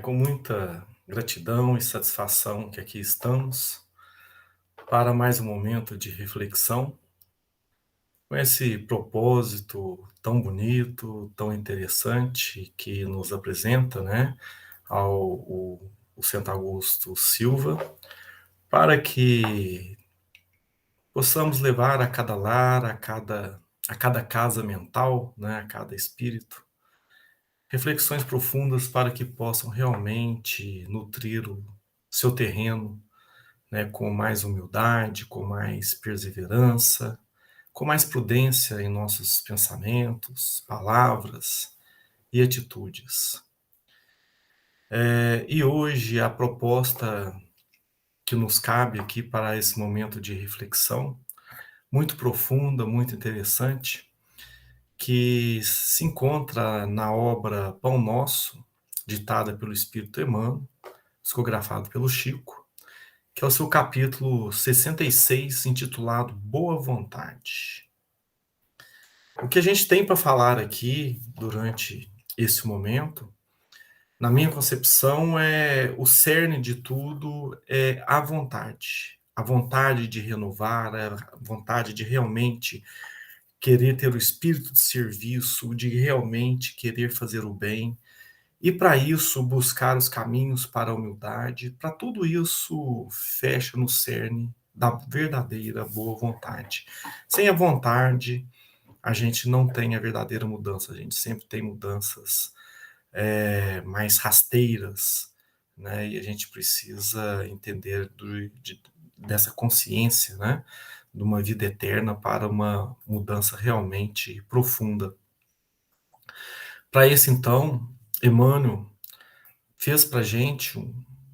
É com muita gratidão e satisfação que aqui estamos para mais um momento de reflexão, com esse propósito tão bonito, tão interessante que nos apresenta, né, o Santo Augusto Silva, para que possamos levar a cada lar, a cada casa mental, né, a cada espírito, reflexões profundas para que possam realmente nutrir o seu terreno, né, com mais humildade, com mais perseverança, com mais prudência em nossos pensamentos, palavras e atitudes. E hoje a proposta que nos cabe aqui para esse momento de reflexão, muito profunda, muito interessante, que se encontra na obra Pão Nosso, ditada pelo Espírito Emmanuel, psicografado pelo Chico, que é o seu capítulo 66, intitulado Boa Vontade. O que a gente tem para falar aqui durante esse momento, na minha concepção, é o cerne de tudo é a vontade. A vontade de renovar, a vontade de realmente querer ter o espírito de serviço, de realmente querer fazer o bem, e para isso buscar os caminhos para a humildade. Para tudo isso fecha no cerne da verdadeira boa vontade. Sem a vontade, a gente não tem a verdadeira mudança, a gente sempre tem mudanças mais rasteiras, né? E a gente precisa entender dessa consciência, né? De uma vida eterna para uma mudança realmente profunda. Para isso, então, Emmanuel fez para a gente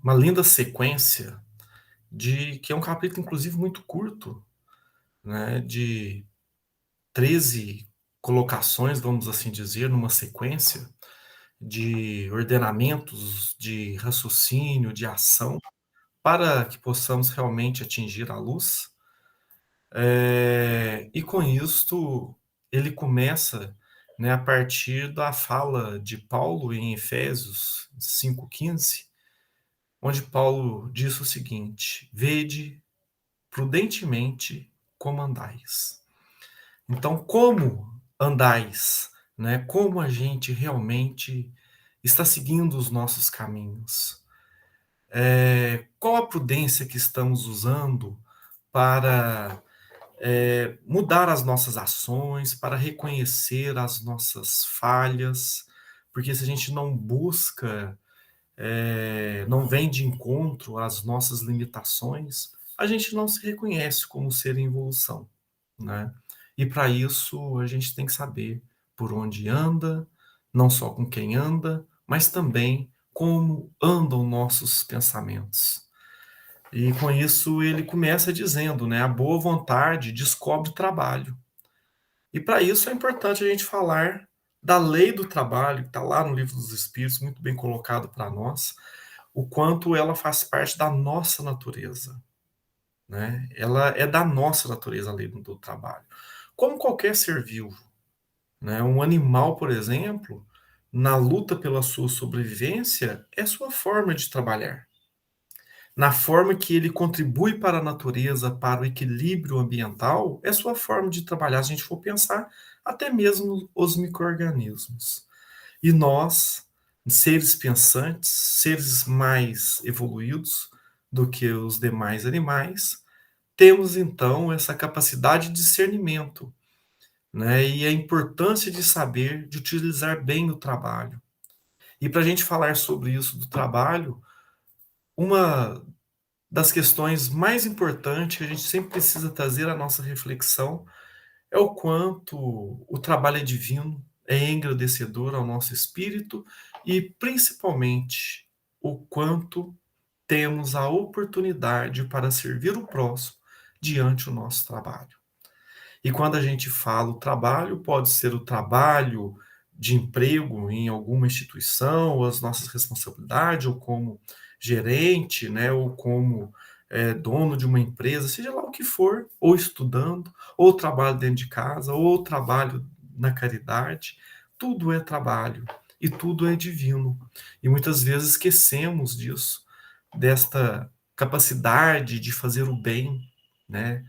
uma linda sequência de que é um capítulo, inclusive, muito curto, né? De 13 colocações, vamos assim dizer, numa sequência de ordenamentos de raciocínio, de ação, para que possamos realmente atingir a luz. E com isto, ele começa, né, a partir da fala de Paulo em Efésios 5,15, onde Paulo diz o seguinte: Vede prudentemente como andais. Então, como andais, né? Como a gente realmente está seguindo os nossos caminhos? Qual a prudência que estamos usando para mudar as nossas ações, para reconhecer as nossas falhas? Porque se a gente não busca, não vem de encontro às nossas limitações, a gente não se reconhece como ser em evolução, né? E para isso a gente tem que saber por onde anda, não só com quem anda, mas também como andam nossos pensamentos. E com isso ele começa dizendo, né, a boa vontade descobre trabalho. E para isso é importante a gente falar da lei do trabalho, que está lá no Livro dos Espíritos, muito bem colocado para nós, o quanto ela faz parte da nossa natureza, né? Ela é da nossa natureza, a lei do trabalho. Como qualquer ser vivo, né? Um animal, por exemplo, na luta pela sua sobrevivência, é sua forma de trabalhar. Na forma que ele contribui para a natureza, para o equilíbrio ambiental, é sua forma de trabalhar. Se a gente for pensar, até mesmo os micro-organismos. E nós, seres pensantes, seres mais evoluídos do que os demais animais, temos então essa capacidade de discernimento, né? E a importância de saber, de utilizar bem o trabalho. E para a gente falar sobre isso do trabalho, uma das questões mais importantes que a gente sempre precisa trazer à nossa reflexão é o quanto o trabalho é divino, é engrandecedor ao nosso espírito e, principalmente, o quanto temos a oportunidade para servir o próximo diante do nosso trabalho. E quando a gente fala o trabalho, pode ser o trabalho de emprego em alguma instituição, ou as nossas responsabilidades, ou como gerente, né, ou como dono de uma empresa, seja lá o que for, ou estudando, ou trabalho dentro de casa, ou trabalho na caridade, tudo é trabalho. e tudo é divino. E muitas vezes esquecemos disso, desta capacidade de fazer o bem, né?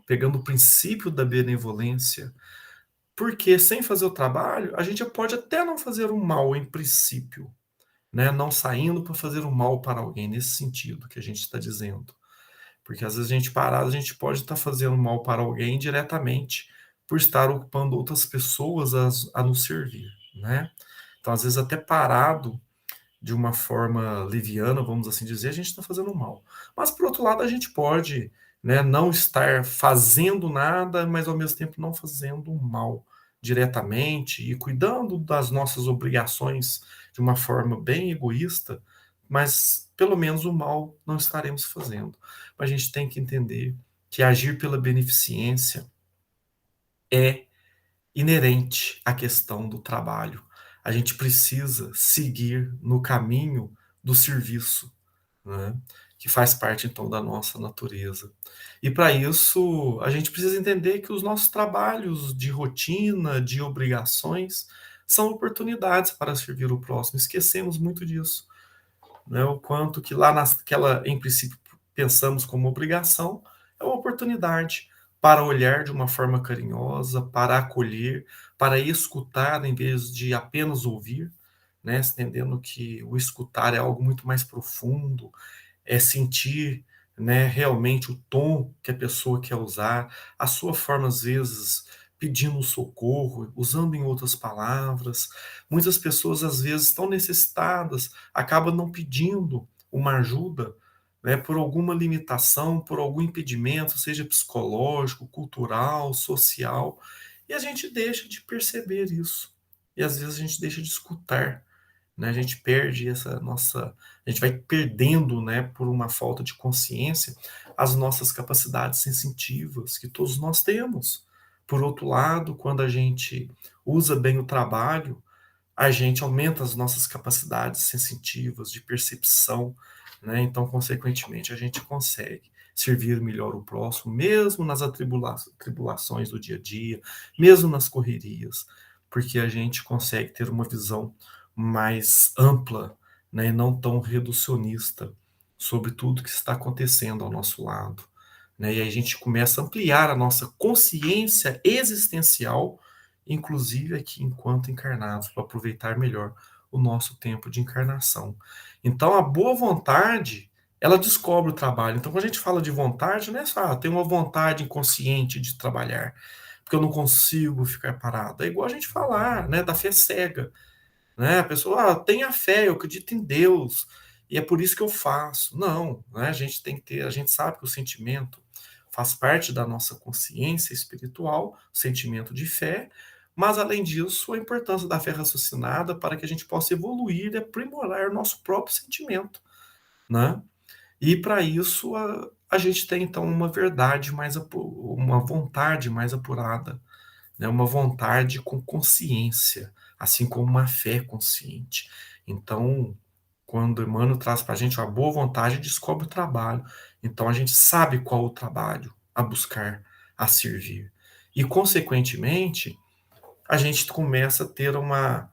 Pegando o princípio da benevolência, porque sem fazer o trabalho, a gente pode até não fazer o mal em princípio, né? Não saindo para fazer o mal para alguém, nesse sentido que a gente está dizendo. Porque às vezes a gente parado, a gente pode estar fazendo mal para alguém diretamente, por estar ocupando outras pessoas a nos servir, né? Então, às vezes, até parado de uma forma leviana, vamos assim dizer, a gente está fazendo mal. Mas, por outro lado, a gente pode, né, não estar fazendo nada, mas ao mesmo tempo não fazendo mal diretamente e cuidando das nossas obrigações de uma forma bem egoísta, mas pelo menos o mal não estaremos fazendo. Mas a gente tem que entender que agir pela beneficência é inerente à questão do trabalho. A gente precisa seguir no caminho do serviço, né, que faz parte então da nossa natureza. E para isso, a gente precisa entender que os nossos trabalhos de rotina, de obrigações, são oportunidades para servir o próximo. Esquecemos muito disso, né? O quanto que lá naquela, em princípio, pensamos como obrigação, é uma oportunidade para olhar de uma forma carinhosa, para acolher, para escutar em vez de apenas ouvir, né? Entendendo que o escutar é algo muito mais profundo, é sentir, né, realmente o tom que a pessoa quer usar, a sua forma, às vezes, pedindo socorro, usando em outras palavras. Muitas pessoas, às vezes, estão necessitadas, acabam não pedindo uma ajuda, né, por alguma limitação, por algum impedimento, seja psicológico, cultural, social, e a gente deixa de perceber isso. E às vezes a gente deixa de escutar, né? A gente perde essa nossa, a gente vai perdendo, né, por uma falta de consciência, as nossas capacidades sensitivas que todos nós temos. Por outro lado, quando a gente usa bem o trabalho, a gente aumenta as nossas capacidades sensitivas de percepção, né? Então, consequentemente, a gente consegue servir melhor o próximo, mesmo nas tribulações do dia a dia, mesmo nas correrias, porque a gente consegue ter uma visão mais ampla, né, e não tão reducionista sobre tudo que está acontecendo ao nosso lado, né? E aí a gente começa a ampliar a nossa consciência existencial, inclusive aqui enquanto encarnados, para aproveitar melhor o nosso tempo de encarnação. Então, a boa vontade, ela descobre o trabalho. Então, quando a gente fala de vontade, não é só, tem uma vontade inconsciente de trabalhar, porque eu não consigo ficar parado. É igual a gente falar, né, da fé cega, né? A pessoa, tenha fé, eu acredito em Deus, e é por isso que eu faço. Não, né? A gente tem que ter, a gente sabe que o sentimento faz parte da nossa consciência espiritual, o sentimento de fé, mas além disso, a importância da fé raciocinada para que a gente possa evoluir e aprimorar o nosso próprio sentimento, né? E para isso a gente tem então uma verdade mais, uma vontade mais apurada, né, uma vontade com consciência, assim como uma fé consciente. Então, quando Emmanuel traz para a gente a boa vontade, descobre o trabalho. Então, a gente sabe qual o trabalho a buscar, a servir. E, consequentemente, a gente começa a ter uma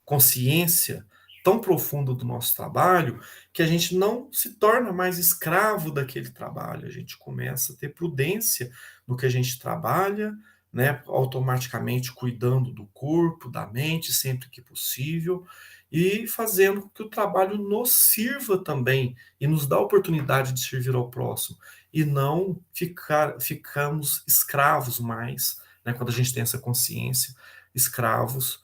consciência tão profunda do nosso trabalho que a gente não se torna mais escravo daquele trabalho. A gente começa a ter prudência no que a gente trabalha, né, automaticamente cuidando do corpo, da mente, sempre que possível, e fazendo com que o trabalho nos sirva também e nos dá a oportunidade de servir ao próximo e não ficamos escravos mais, né, quando a gente tem essa consciência, escravos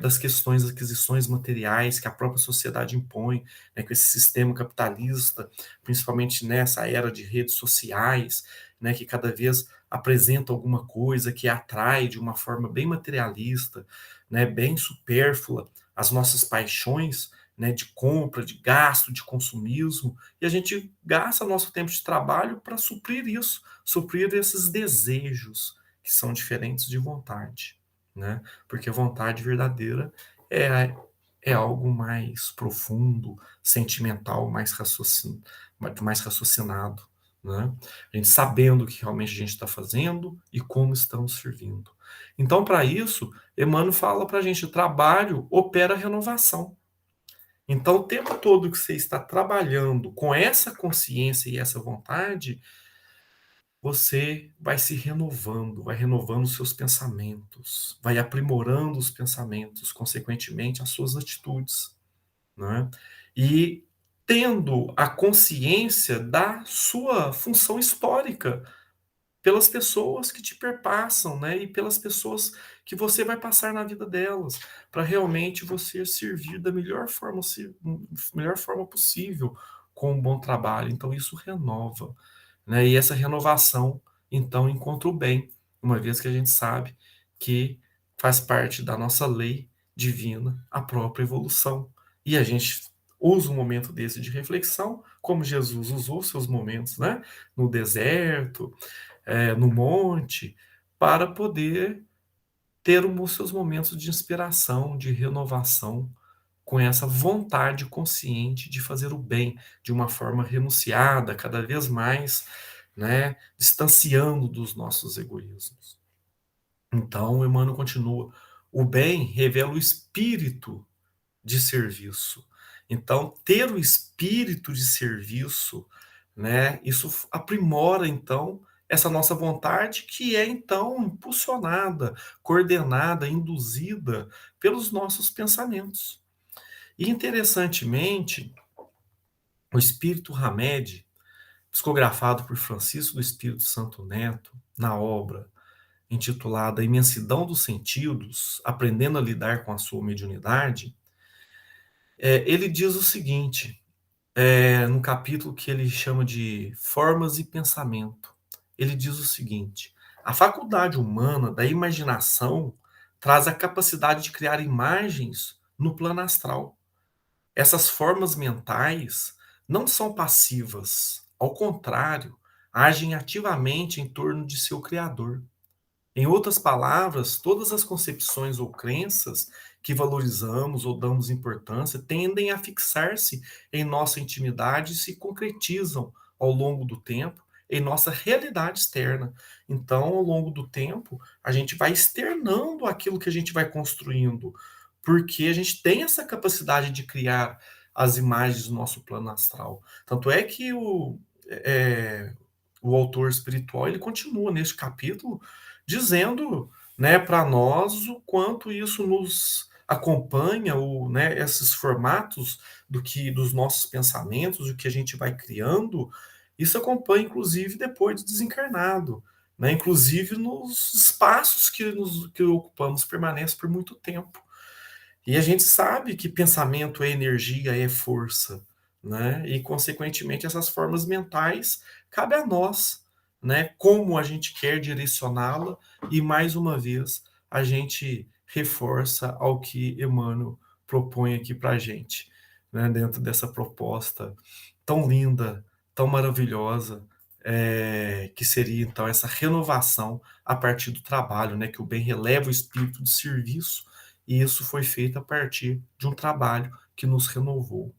das questões das aquisições materiais que a própria sociedade impõe, né, com esse sistema capitalista, principalmente nessa era de redes sociais, né, que cada vez apresenta alguma coisa que atrai de uma forma bem materialista, né, bem supérflua as nossas paixões, né, de compra, de gasto, de consumismo, e a gente gasta nosso tempo de trabalho para suprir isso, suprir esses desejos que são diferentes de vontade, né? Porque a vontade verdadeira é, é algo mais profundo, sentimental, mais raciocinado, né? A gente sabendo o que realmente a gente está fazendo e como estamos servindo. Então, para isso, Emmanuel fala para a gente: trabalho opera renovação. Então, o tempo todo que você está trabalhando com essa consciência e essa vontade, você vai se renovando, vai renovando os seus pensamentos, vai aprimorando os pensamentos, consequentemente, as suas atitudes, né? E tendo a consciência da sua função histórica pelas pessoas que te perpassam, né? E pelas pessoas que você vai passar na vida delas, para realmente você servir da melhor forma possível, com um bom trabalho. Então, isso renova, né? E essa renovação, então, encontra o bem, uma vez que a gente sabe que faz parte da nossa lei divina a própria evolução. E a gente usa um momento desse de reflexão, como Jesus usou seus momentos, né? No deserto, no monte, para poder ter os seus momentos de inspiração, de renovação, com essa vontade consciente de fazer o bem de uma forma renunciada, cada vez mais, né, distanciando dos nossos egoísmos. Então, Emmanuel continua: o bem revela o espírito de serviço. Então, ter o espírito de serviço, né, isso aprimora então essa nossa vontade, que é então impulsionada, coordenada, induzida pelos nossos pensamentos. E interessantemente, o Espírito Hamed, psicografado por Francisco do Espírito Santo Neto, na obra intitulada Imensidão dos Sentidos, Aprendendo a Lidar com a Sua Mediunidade, ele diz o seguinte, no capítulo que ele chama de Formas e Pensamento. Ele diz o seguinte: a faculdade humana da imaginação traz a capacidade de criar imagens no plano astral. Essas formas mentais não são passivas, ao contrário, agem ativamente em torno de seu criador. Em outras palavras, todas as concepções ou crenças que valorizamos ou damos importância tendem a fixar-se em nossa intimidade e se concretizam ao longo do tempo em nossa realidade externa. Então, ao longo do tempo, a gente vai externando aquilo que a gente vai construindo, porque a gente tem essa capacidade de criar as imagens do nosso plano astral. Tanto é que o autor espiritual ele continua neste capítulo dizendo, né, para nós o quanto isso nos acompanha, né, esses formatos dos nossos pensamentos, o que a gente vai criando, isso acompanha inclusive depois de desencarnado, né, inclusive nos espaços que ocupamos permanece por muito tempo. E a gente sabe que pensamento é energia, é força, né? E, consequentemente, essas formas mentais cabe a nós, né? Como a gente quer direcioná-la e, mais uma vez, a gente reforça ao que Emmanuel propõe aqui para a gente, né? Dentro dessa proposta tão linda, tão maravilhosa, que seria, então, essa renovação a partir do trabalho, né? Que o bem releva o espírito de serviço e isso foi feito a partir de um trabalho que nos renovou.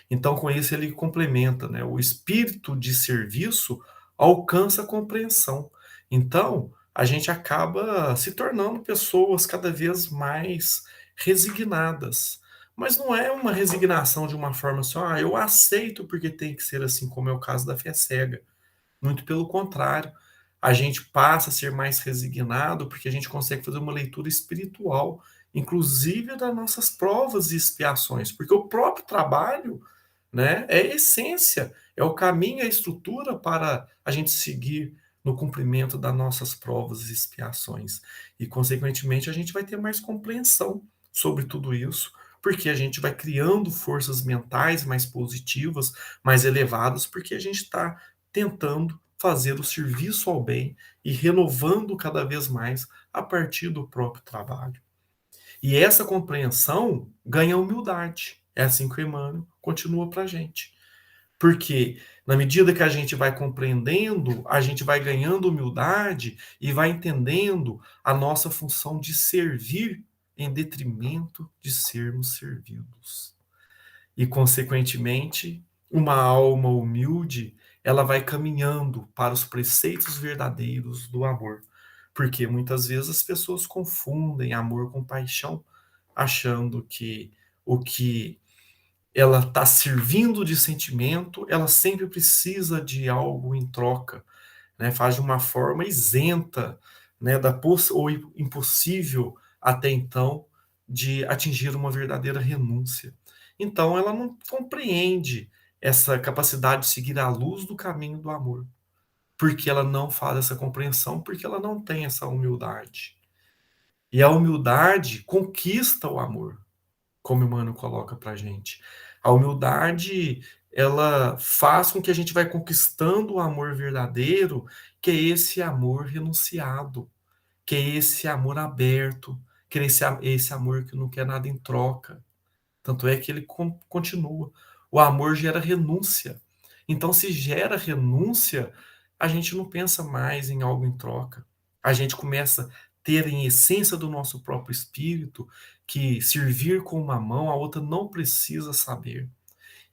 Então, com isso, ele complementa, né? O espírito de serviço alcança a compreensão. Então, a gente acaba se tornando pessoas cada vez mais resignadas. Mas não é uma resignação de uma forma assim, eu aceito porque tem que ser assim, como é o caso da fé cega. Muito pelo contrário, a gente passa a ser mais resignado porque a gente consegue fazer uma leitura espiritual, inclusive das nossas provas e expiações, porque o próprio trabalho, né, é a essência, é o caminho, é a estrutura para a gente seguir no cumprimento das nossas provas e expiações. E, consequentemente, a gente vai ter mais compreensão sobre tudo isso, porque a gente vai criando forças mentais mais positivas, mais elevadas, porque a gente está tentando fazer o serviço ao bem e renovando cada vez mais a partir do próprio trabalho. E essa compreensão ganha humildade. É assim que o Emmanuel continua para a gente. Porque na medida que a gente vai compreendendo, a gente vai ganhando humildade e vai entendendo a nossa função de servir em detrimento de sermos servidos. E, consequentemente, uma alma humilde, ela vai caminhando para os preceitos verdadeiros do amor. Porque muitas vezes as pessoas confundem amor com paixão, achando que o que ela está servindo de sentimento, ela sempre precisa de algo em troca, né? Faz de uma forma isenta, né, ou impossível até então de atingir uma verdadeira renúncia. Então, ela não compreende essa capacidade de seguir a luz do caminho do amor, porque ela não faz essa compreensão, porque ela não tem essa humildade. E a humildade conquista o amor, como Emmanuel coloca para gente. A humildade, ela faz com que a gente vai conquistando o amor verdadeiro, que é esse amor renunciado, que é esse amor aberto, que é esse amor que não quer nada em troca. Tanto é que ele continua. O amor gera renúncia. Então, se gera renúncia, a gente não pensa mais em algo em troca. A gente começa a ter em essência do nosso próprio espírito que servir com uma mão, a outra não precisa saber.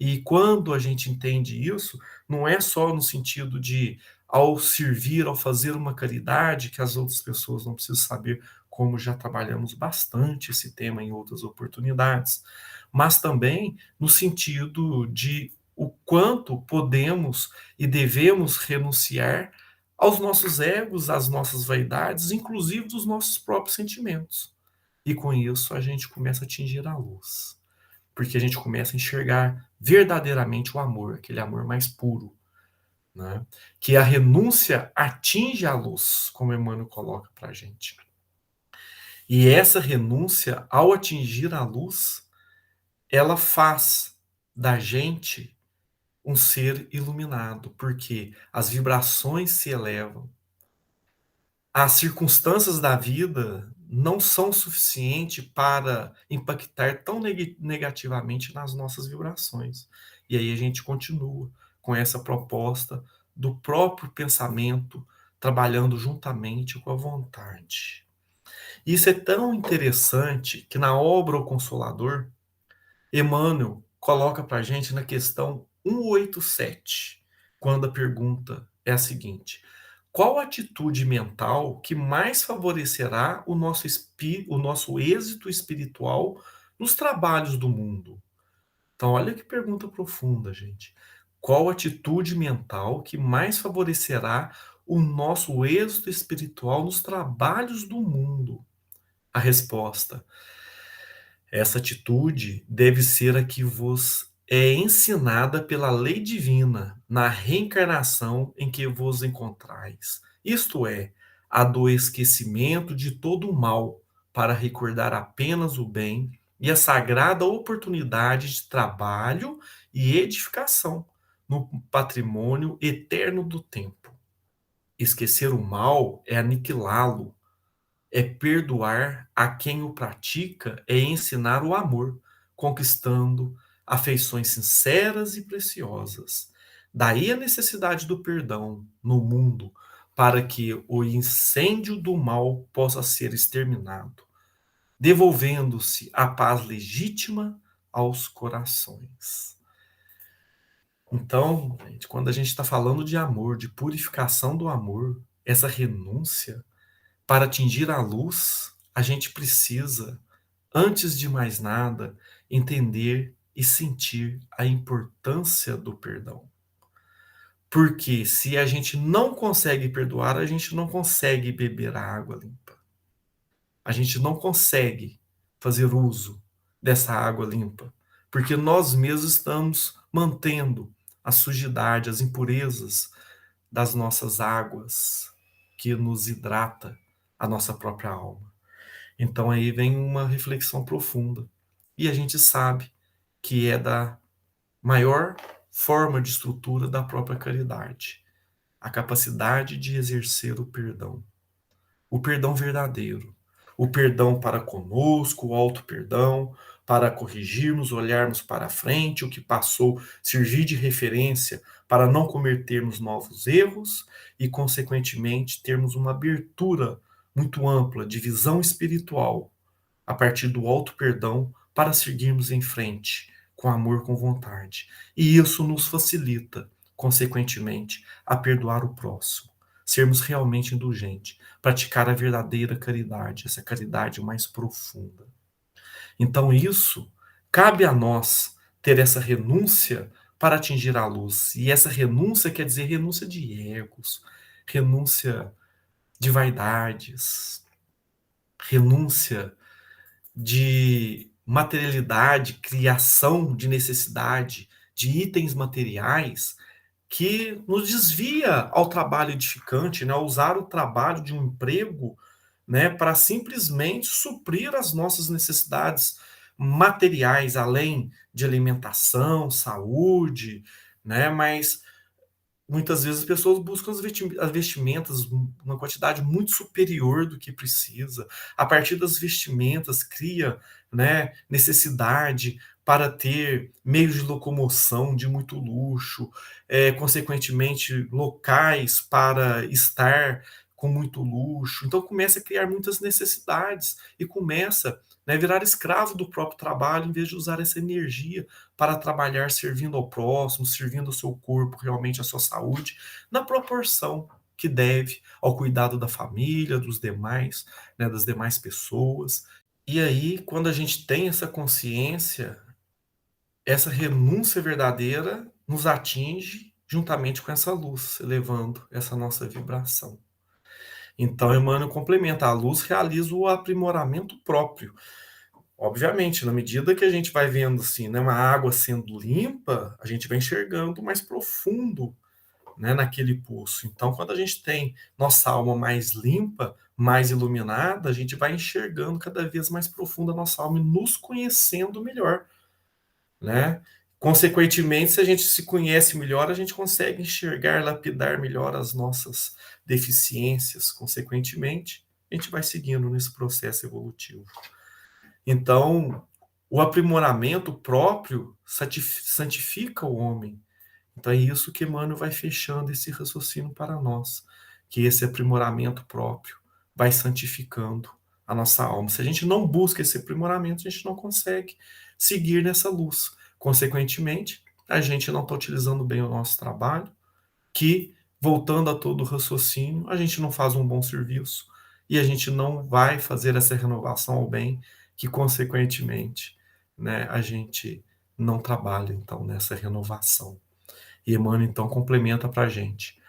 E quando a gente entende isso, não é só no sentido de, ao servir, ao fazer uma caridade, que as outras pessoas não precisam saber, como já trabalhamos bastante esse tema em outras oportunidades, mas também no sentido de o quanto podemos e devemos renunciar aos nossos egos, às nossas vaidades, inclusive dos nossos próprios sentimentos. E com isso a gente começa a atingir a luz, porque a gente começa a enxergar verdadeiramente o amor, aquele amor mais puro, né? Que a renúncia atinge a luz, como Emmanuel coloca para a gente. E essa renúncia, ao atingir a luz, ela faz da gente um ser iluminado, porque as vibrações se elevam. As circunstâncias da vida não são suficientes para impactar tão negativamente nas nossas vibrações. E aí a gente continua com essa proposta do próprio pensamento trabalhando juntamente com a vontade. Isso é tão interessante que na obra O Consolador, Emmanuel coloca para a gente na questão 187, quando a pergunta é a seguinte: qual atitude mental que mais favorecerá o nosso êxito espiritual nos trabalhos do mundo? Então, olha que pergunta profunda, gente. Qual atitude mental que mais favorecerá o nosso êxito espiritual nos trabalhos do mundo? A resposta: essa atitude deve ser a que vos é ensinada pela lei divina na reencarnação em que vos encontrais. Isto é, a do esquecimento de todo o mal, para recordar apenas o bem e a sagrada oportunidade de trabalho e edificação no patrimônio eterno do tempo. Esquecer o mal é aniquilá-lo, é perdoar a quem o pratica, é ensinar o amor, conquistando afeições sinceras e preciosas. Daí a necessidade do perdão no mundo, para que o incêndio do mal possa ser exterminado, devolvendo-se a paz legítima aos corações. Então, gente, quando a gente está falando de amor, de purificação do amor, essa renúncia, para atingir a luz, a gente precisa, antes de mais nada, entender e sentir a importância do perdão. Porque se a gente não consegue perdoar, a gente não consegue beber a água limpa. A gente não consegue fazer uso dessa água limpa, porque nós mesmos estamos mantendo a sujidade, as impurezas das nossas águas que nos hidrata a nossa própria alma. Então aí vem uma reflexão profunda. E a gente sabe que é da maior forma de estrutura da própria caridade, a capacidade de exercer o perdão verdadeiro, o perdão para conosco, o auto-perdão, para corrigirmos, olharmos para frente, o que passou, servir de referência para não cometermos novos erros e, consequentemente, termos uma abertura muito ampla de visão espiritual a partir do auto-perdão para seguirmos em frente com amor, com vontade. E isso nos facilita, consequentemente, a perdoar o próximo, sermos realmente indulgentes, praticar a verdadeira caridade, essa caridade mais profunda. Então, isso cabe a nós ter essa renúncia para atingir a luz. E essa renúncia quer dizer renúncia de egos, renúncia de vaidades, renúncia de materialidade, criação de necessidade de itens materiais que nos desvia ao trabalho edificante, né, a usar o trabalho de um emprego, né, para simplesmente suprir as nossas necessidades materiais, além de alimentação, saúde, né, mas muitas vezes as pessoas buscam as vestimentas uma quantidade muito superior do que precisa. A partir das vestimentas cria, né, necessidade para ter meios de locomoção de muito luxo, consequentemente locais para estar com muito luxo. Então começa a criar muitas necessidades e começa, né, a virar escravo do próprio trabalho, em vez de usar essa energia para trabalhar servindo ao próximo, servindo ao seu corpo, realmente à sua saúde, na proporção que deve ao cuidado da família, dos demais, né, das demais pessoas. E aí, quando a gente tem essa consciência, essa renúncia verdadeira nos atinge juntamente com essa luz, elevando essa nossa vibração. Então, Emmanuel complementa, a luz realiza o aprimoramento próprio. Obviamente, na medida que a gente vai vendo assim, né, uma água sendo limpa, a gente vai enxergando mais profundo, né, naquele poço. Então, quando a gente tem nossa alma mais limpa, mais iluminada, a gente vai enxergando cada vez mais profunda a nossa alma e nos conhecendo melhor, né? Consequentemente, se a gente se conhece melhor, a gente consegue enxergar, lapidar melhor as nossas deficiências. Consequentemente, a gente vai seguindo nesse processo evolutivo. Então, o aprimoramento próprio santifica o homem. Então, é isso que Emmanuel vai fechando esse raciocínio para nós, que esse aprimoramento próprio vai santificando a nossa alma. Se a gente não busca esse aprimoramento, a gente não consegue seguir nessa luz. Consequentemente, a gente não está utilizando bem o nosso trabalho, que, voltando a todo o raciocínio, a gente não faz um bom serviço e a gente não vai fazer essa renovação ao bem, que, consequentemente, né, a gente não trabalha, então, nessa renovação. E Emmanuel, então, complementa para a gente.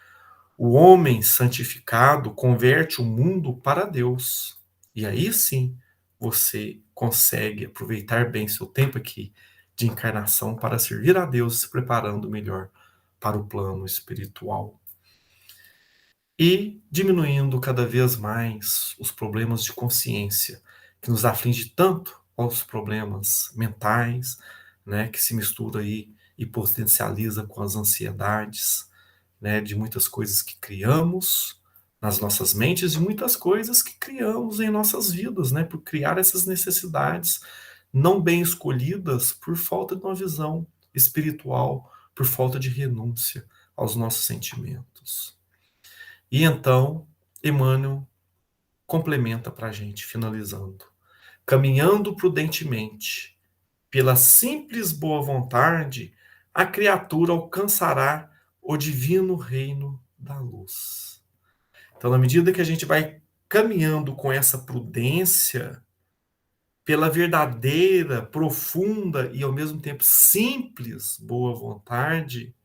O homem santificado converte o mundo para Deus. E aí sim, você consegue aproveitar bem seu tempo aqui de encarnação para servir a Deus, se preparando melhor para o plano espiritual. E diminuindo cada vez mais os problemas de consciência, que nos aflige tanto aos problemas mentais, né, que se mistura aí e potencializa com as ansiedades, né, de muitas coisas que criamos nas nossas mentes e muitas coisas que criamos em nossas vidas, né, por criar essas necessidades não bem escolhidas por falta de uma visão espiritual, por falta de renúncia aos nossos sentimentos. E então, Emmanuel complementa para a gente, finalizando. Caminhando prudentemente, pela simples boa vontade, a criatura alcançará o divino reino da luz. Então, na medida que a gente vai caminhando com essa prudência, pela verdadeira, profunda e ao mesmo tempo simples boa vontade,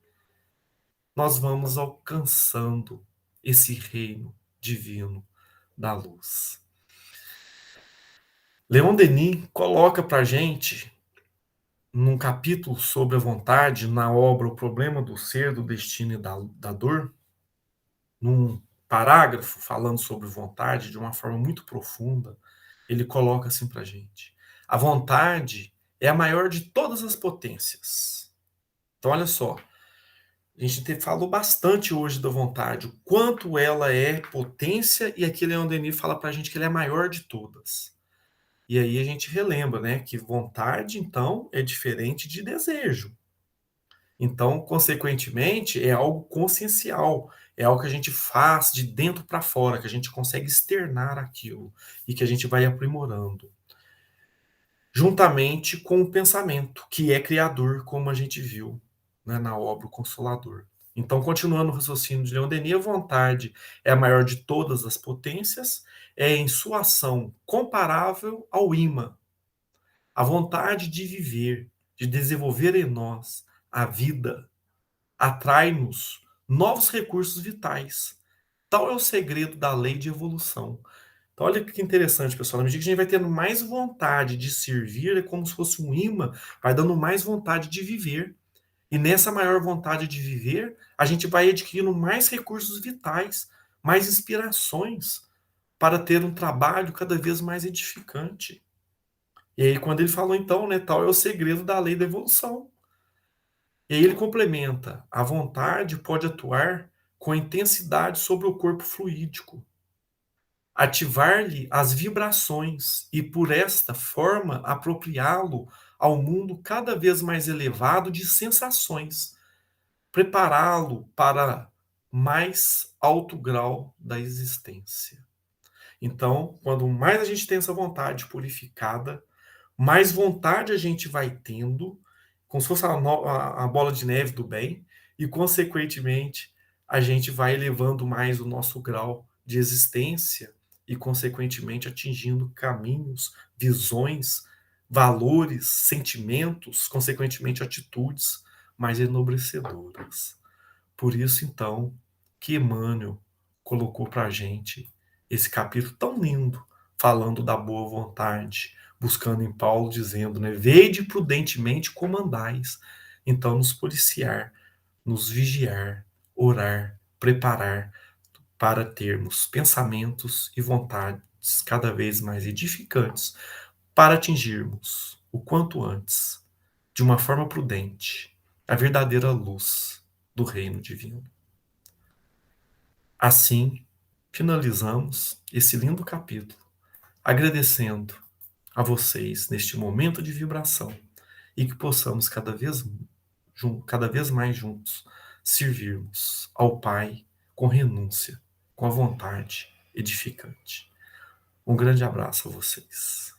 nós vamos alcançando esse reino divino da luz. Leon Denis coloca para a gente, num capítulo sobre a vontade, na obra O Problema do Ser, do Destino e da Dor, num parágrafo falando sobre vontade de uma forma muito profunda, ele coloca assim para a gente: a vontade é a maior de todas as potências. Então, olha só, a gente falou bastante hoje da vontade, o quanto ela é potência, e aqui Leon Denis fala para a gente que ela é a maior de todas. E aí a gente relembra, né, que vontade, então, é diferente de desejo. Então, consequentemente, é algo consciencial, é algo que a gente faz de dentro para fora, que a gente consegue externar aquilo e que a gente vai aprimorando. Juntamente com o pensamento, que é criador, como a gente viu, né, na obra O Consolador. Então, continuando o raciocínio de Leon Denis, a vontade é a maior de todas as potências, é em sua ação comparável ao ímã. A vontade de viver, de desenvolver em nós a vida, atrai-nos novos recursos vitais. Tal é o segredo da lei de evolução. Então, olha que interessante, pessoal. Na medida que a gente vai tendo mais vontade de servir, é como se fosse um imã, vai dando mais vontade de viver. E nessa maior vontade de viver, a gente vai adquirindo mais recursos vitais, mais inspirações para ter um trabalho cada vez mais edificante. E aí, quando ele falou, então, né, tal é o segredo da lei da evolução. E aí ele complementa: a vontade pode atuar com intensidade sobre o corpo fluídico, ativar-lhe as vibrações e, por esta forma, apropriá-lo ao mundo cada vez mais elevado de sensações, prepará-lo para mais alto grau da existência. Então, quando mais a gente tem essa vontade purificada, mais vontade a gente vai tendo, como se fosse a bola de neve do bem, e, consequentemente, a gente vai elevando mais o nosso grau de existência e, consequentemente, atingindo caminhos, visões, valores, sentimentos, consequentemente, atitudes mais enobrecedoras. Por isso, então, que Emmanuel colocou para a gente esse capítulo tão lindo, falando da boa vontade, buscando em Paulo, dizendo, né, vede prudentemente como andais. Então, nos policiar, nos vigiar, orar, preparar para termos pensamentos e vontades cada vez mais edificantes, para atingirmos, o quanto antes, de uma forma prudente, a verdadeira luz do reino divino. Assim, finalizamos esse lindo capítulo, agradecendo a vocês neste momento de vibração e que possamos cada vez mais juntos servirmos ao Pai com renúncia, com a vontade edificante. Um grande abraço a vocês.